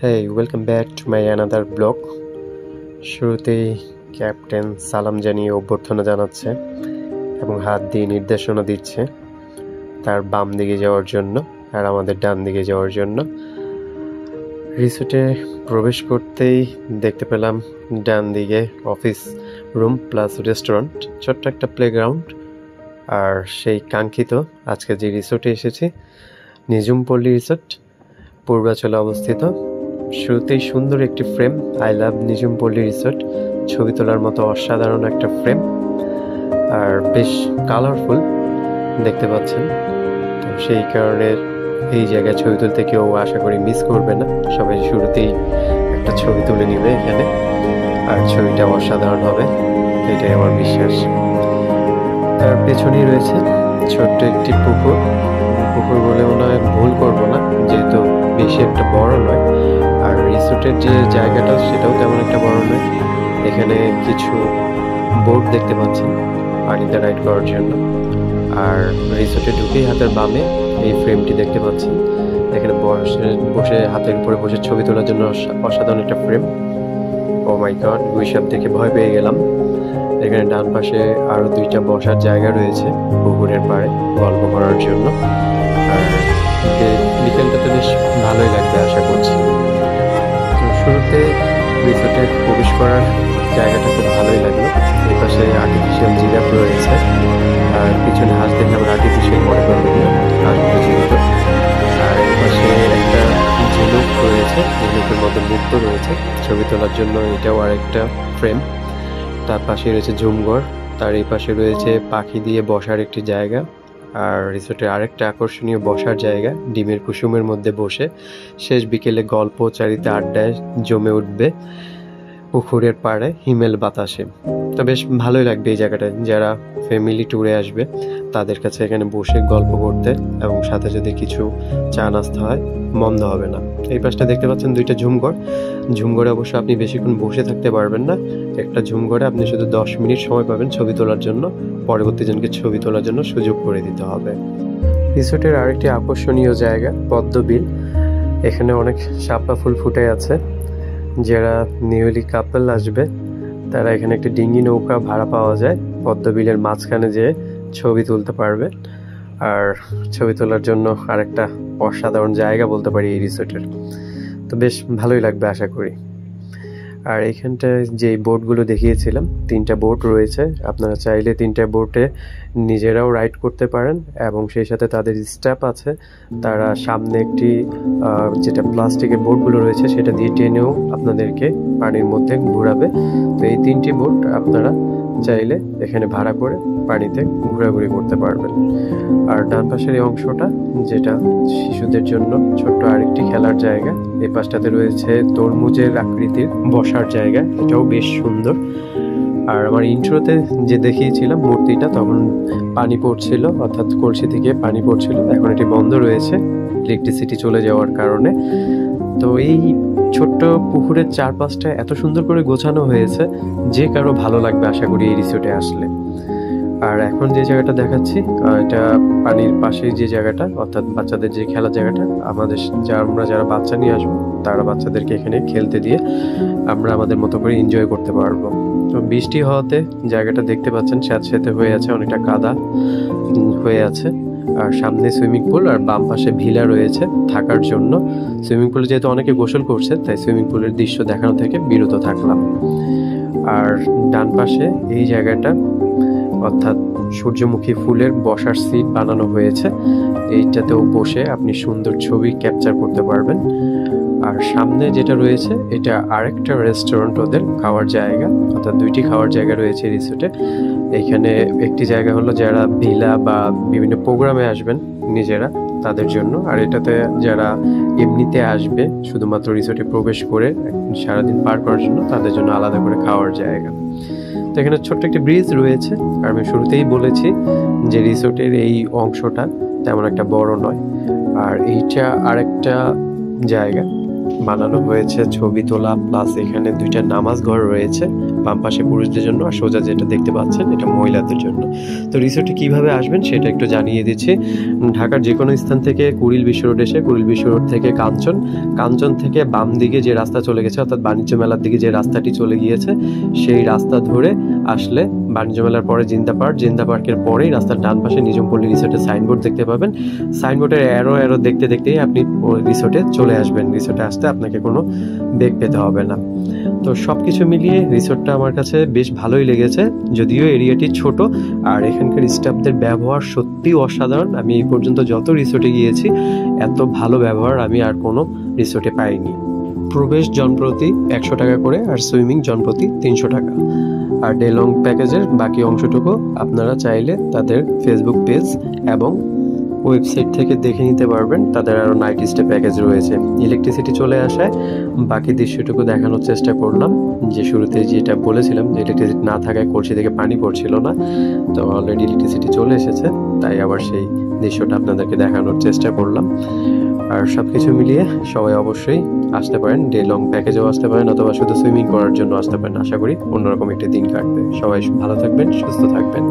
Hey, welcome back to my another blog. শুরুতেই captain সালাম জানিয়ে অভ্যর্থনা জানাচ্ছে এবং হাত দিয়ে নির্দেশনা দিচ্ছে তার বাম দিকে যাওয়ার জন্য আর আমাদের ডান দিকে যাওয়ার জন্য। রিসোর্টে প্রবেশ করতেই দেখতে পেলাম ডান দিকে অফিস রুম প্লাস রেস্টুরেন্ট, ছোট্ট একটা প্লেগ্রাউন্ড। আর সেই কাঙ্ক্ষিত আজকে যে রিসোর্টে এসেছি, নিজুমপল্লী রিসোর্ট, পূর্বাচলে অবস্থিত। শুরুতেই সুন্দর একটি ফ্রেম, আই লাভ নিজুমপল্লী রিসোর্ট, ছবি তোলার মতো অসাধারণ একটা ফ্রেম আর বেশ কালারফুল দেখতে পাচ্ছেন। তো সেই কারণে এই জায়গায় ছবি তুলতে কেউ আশা করি মিস করবে না, সবাই শুরুতেই একটা ছবি তুলে নিবে এখানে, আর ছবিটা অসাধারণ হবে এটাই আমার বিশ্বাস। তার পেছনেই রয়েছে ছোট্ট একটি পুকুর বলে মনে হয় ভুল করবো না, যেহেতু বেশি একটা বড় নয়। আর রিসোর্টের যে জায়গাটা সেটাও তেমন একটা বড় নয়। এখানে কিছু বোট দেখতে পাচ্ছেন পানিতে রাইড করার জন্য। আর রিসোর্টে ঢুকেই হাতের বামে এই ফ্রেমটি দেখতে পাচ্ছেন। এখানে বসে হাতের উপরে বসে ছবি তোলার জন্য অসাধারণ একটা ফ্রেম। ও মাই গড, গুইসাপ দেখে ভয় পেয়ে গেলাম। এখানে ডান পাশে আরো দুইটা বসার জায়গা রয়েছে পুকুরের পাড়ে গল্প করার জন্য। আর বিকেলটাতে বেশ ভালোই লাগবে আশা করছি। তো শুরুতে রিসোর্টে প্রবেশ করার জায়গাটা খুব ভালোই লাগলো। এই পাশে আর্টিফিশিয়াল জিরাফ রয়েছে, আর পিছনে হাঁস দেখে আমরা আর্টিফিশিয়াল মনে করবেন না, হাঁসগুলো জীবিত। আর এই পাশে একটা ঝিনুক রয়েছে, ঝিনুকের মধ্যে মুক্ত রয়েছে ছবি তোলার জন্য, এটাও আরেকটা ফ্রেম। তার পাশে রয়েছে ঝুমঘর, তার এই পাশে রয়েছে পাখি দিয়ে বসার একটি জায়গা। আর রিসোর্টের আরেকটা আকর্ষণীয় বসার জায়গা, ডিমের কুসুমের মধ্যে বসে শেষ বিকেলে গল্প চারিতে আড্ডায় জমে উঠবে পুকুরের পাড়ে হিমেল বাতাসে। তো বেশ ভালোই লাগবে এই জায়গাটায়। যারা ফ্যামিলি ট্যুরে আসবে তাদের কাছে এখানে বসে গল্প করতে এবং সাথে যদি কিছু চা নাস্তা হয় মন্দ হবে না। এই পাশটা দেখতে পাচ্ছেন দুইটা ঝুমঘরে অবশ্য আপনি বেশিক্ষণ বসে থাকতে পারবেন না। একটা ঝুমঘরে আপনি শুধু 10 মিনিট সময় পাবেন ছবি তোলার জন্য, পরবর্তী জনকে ছবি তোলার জন্য সুযোগ করে দিতে হবে। রিসোর্টের আরেকটি আকর্ষণীয় জায়গা পদ্মবিল, এখানে অনেক শাপলা ফুল ফুটে আছে। যারা নিউলি কাপল আসবে তারা এখানে একটা ডিঙ্গি নৌকা ভাড়া পাওয়া যায়, পদ্মবিলের মাঝখানে যেয়ে ছবি তুলতে পারবে। আর ছবি তোলার জন্য আরেকটা অসাধারণ জায়গা বলতে পারি এই রিসোর্টের। তো বেশ ভালোই লাগবে আশা করি। আর এইখানটায় যে বোটগুলো দেখিয়েছিলাম, 3টা বোট রয়েছে। আপনারা চাইলে 3টা বোটে নিজেরাও রাইড করতে পারেন এবং সেই সাথে তাদের স্টাফ আছে, তারা সামনে একটি যেটা প্লাস্টিকের বোটগুলো রয়েছে সেটা দিয়ে টেনেও আপনাদেরকে পানির মধ্যে ঘোরাবে। তো এই 3টি বোট আপনারা চাইলে এখানে ভাড়া করে পানিতে ঘোরাঘুরি করতে পারবেন। আর ডান পাশের এই অংশটা যেটা শিশুদের জন্য ছোট্ট আরেকটি খেলার জায়গা, এই পাশটাতে রয়েছে তরমুজের আকৃতির বসার জায়গা, এটাও বেশ সুন্দর। আর আমার ইন্ট্রোতে যে দেখিয়েছিলাম মূর্তিটা, তখন পানি পড়ছিল, অর্থাৎ কলসি থেকে পানি পড়ছিল। এখন এটি বন্ধ রয়েছে ইলেকট্রিসিটি চলে যাওয়ার কারণে। তো এই ছোট্ট পুকুরের চারপাশটা এত সুন্দর করে গোছানো হয়েছে যে কারো ভালো লাগবে আশা করি এই রিসোর্টে আসলে। আর এখন যে জায়গাটা দেখাচ্ছি এটা পানির পাশে যে জায়গাটা, অর্থাৎ বাচ্চাদের যে খেলার জায়গাটা, আমরা যারা বাচ্চা নিয়ে আসবো তারা বাচ্চাদেরকে এখানে খেলতে দিয়ে আমরা আমাদের মতো করে এনজয় করতে পারবো। তো বৃষ্টি হওয়াতে জায়গাটা দেখতে পাচ্ছেন স্যাঁতস্যাঁতে হয়ে আছে, অনেকটা কাদা হয়ে আছে। আর সামনে সুইমিং পুল আর বাম পাশে ভিলা রয়েছে থাকার জন্য। সুইমিং পুলে যেহেতু অনেকে গোসল করছে তাই সুইমিং পুলের দৃশ্য দেখানো থেকে বিরত থাকলাম। আর ডান পাশে এই জায়গাটা, অর্থাৎ সূর্যমুখী ফুলের বসার সিট বানানো হয়েছে, এইটাতেও বসে আপনি সুন্দর ছবি ক্যাপচার করতে পারবেন। আর সামনে যেটা রয়েছে এটা আরেকটা রেস্টুরেন্ট, ওদের খাওয়ার জায়গা, অর্থাৎ 2টি খাওয়ার জায়গা রয়েছে রিসোর্টে। এখানে একটি জায়গা হলো যারা ভিলা বা বিভিন্ন প্রোগ্রামে আসবেন নিজেরা তাদের জন্য, আর এটাতে যারা এমনিতে আসবে শুধুমাত্র রিসোর্টে প্রবেশ করে সারাদিন পার করার জন্য তাদের জন্য আলাদা করে খাওয়ার জায়গা। তো এখানে ছোট্ট একটি ব্রিজ রয়েছে। আর আমি শুরুতেই বলেছি যে রিসোর্টের এই অংশটা তেমন একটা বড় নয়। আর এইটা আরেকটা জায়গা, বানানো হয়েছে ছবি তোলা, প্লাস এখানে 2টা নামাজ ঘর রয়েছে, বাম পাশে পুরুষদের জন্য আর সোজা যেটা দেখতে পাচ্ছেন এটা মহিলাদের জন্য। তো রিসোর্টে কিভাবে আসবেন সেটা একটু জানিয়ে দিচ্ছি। ঢাকার যে কোনো স্থান থেকে কুড়িল বিশ্ব রোড এসে, কুড়িল বিশ্ব রোড থেকে কাঞ্চন থেকে বাম দিকে যে রাস্তা চলে গেছে, অর্থাৎ বাণিজ্য মেলার দিকে যে রাস্তাটি চলে গিয়েছে, সেই রাস্তা ধরে আসলে বাণিজ্য মেলার পরে জিন্দা পার্কের পরেই রাস্তার ডান পাশে নিজমপল্লী রিসোর্টের সাইনবোর্ড দেখতে পাবেন। সাইনবোর্ডের অ্যারো দেখতে দেখতেই আপনি রিসোর্টে চলে আসবেন। রিসোর্টে আসতে আপনাকে কোনো বেগ পেতে হবে না। তো সব কিছু মিলিয়ে রিসোর্টটা আমার কাছে বেশ ভালোই লেগেছে, যদিও এরিয়াটি ছোট, আর এখানকার স্টাফদের ব্যবহার সত্যিই অসাধারণ। আমি এই পর্যন্ত যত রিসোর্টে গিয়েছি এত ভালো ব্যবহার আমি আর কোনো রিসোর্টে পাইনি। প্রবেশ জনপ্রতি 100 টাকা করে, আর সুইমিং জনপ্রতি 300 টাকা। আর ডে লং প্যাকেজের বাকি অংশটুকু আপনারা চাইলে তাদের ফেসবুক পেজ এবং ওয়েবসাইট থেকে দেখে নিতে পারবেন। তাদের আরও নাইট স্টে প্যাকেজ রয়েছে। ইলেকট্রিসিটি চলে আসায় বাকি দৃশ্যটুকু দেখানোর চেষ্টা করলাম। যে শুরুতে যেটা বলেছিলাম যে ইলেকট্রিসিটি না থাকায় কলসি থেকে পানি পড়ছিল না, তো অলরেডি ইলেকট্রিসিটি চলে এসেছে, তাই আবার সেই দৃশ্যটা আপনাদেরকে দেখানোর চেষ্টা করলাম। আর সব কিছু মিলিয়ে সবাই অবশ্যই আসতে পারেন, ডে লং প্যাকেজেও আসতে পারেন, অথবা শুধু সুইমিং করার জন্য আসতে পারেন। আশা করি অন্যরকম একটি দিন কাটবে। সবাই ভালো থাকবেন, সুস্থ থাকবেন।